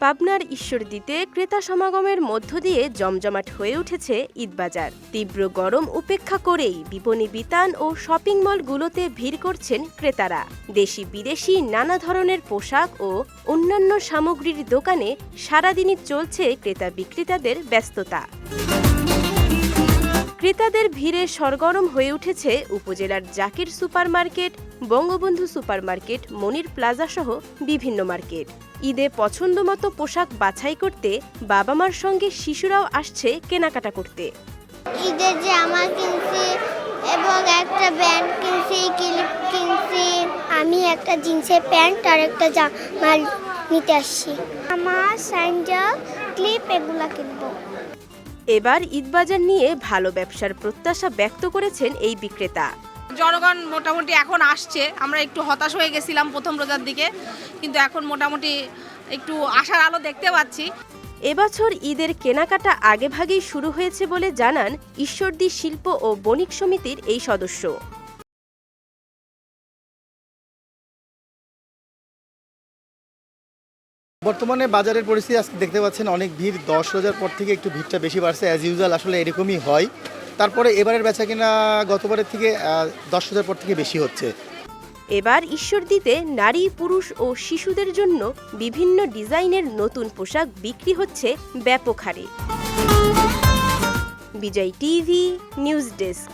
পাবনার ঈশ্বরদীতে ক্রেতা সমাগমের মধ্য দিয়ে জমজমাট হয়ে উঠেছে ঈদবাজার। তীব্র গরম উপেক্ষা করেই বিপণী বিতান ও শপিং মলগুলোতে ভিড় করছেন ক্রেতারা। দেশি বিদেশি নানা ধরনের পোশাক ও অন্যান্য সামগ্রীর দোকানে সারাদিনই চলছে ক্রেতা বিক্রেতাদের ব্যস্ততা। ক্রেতাদের ভিড়ে সরগরম হয়ে উঠেছে উপজেলার জাকির সুপারমার্কেট, বঙ্গবন্ধু সুপারমার্কেট, মনির প্লাজা সহ বিভিন্ন মার্কেট। ঈদে পছন্দমতো পোশাক বাছাই করতে বাবা মার সঙ্গে শিশুরাও আসছে কেনাকাটা করতে। ঈদের জামা কিনছি এবং একটা ব্যান্ড কিনছি, ক্লিপ কিনছি। আমি একটা জিন্সের প্যান্ট আর একটা জামা নিতে আসছি। আমার স্যান্ডেল, ক্লিপ এগুলা কিনবো। এবার ঈদবাজার নিয়ে ভালো ব্যবসার প্রত্যাশা ব্যক্ত করেছেন এই বিক্রেতা। জনগণ মোটামুটি এখন আসছে। আমরা একটু হতাশ হয়ে গেছিলাম প্রথম রোজার দিকে, কিন্তু এখন মোটামুটি একটু আশার আলো দেখতে পাচ্ছি। এবছর ঈদের কেনাকাটা আগেভাগেই শুরু হয়েছে বলে জানান ঈশ্বরদী শিল্প ও বণিক সমিতির এই সদস্য। বর্তমানে বাজারের পরিস্থিতি আজকে দেখতে পাচ্ছেন অনেক ভিড়। 10 রোজার পর থেকে একটু ভিড়টা বেশি বাড়ছে, অ্যাজ ইউজুয়াল আসলে এরকমই হয়। তারপরে এবারের বেচাকেনা গতবারের থেকে 10 রোজার পর থেকে বেশি হচ্ছে। এবার ঈশ্বরদীতে নারী, পুরুষ ও শিশুদের জন্য বিভিন্ন ডিজাইনের নতুন পোশাক বিক্রি হচ্ছে ব্যাপক হারে। বিজয় টিভি নিউজ ডেস্ক।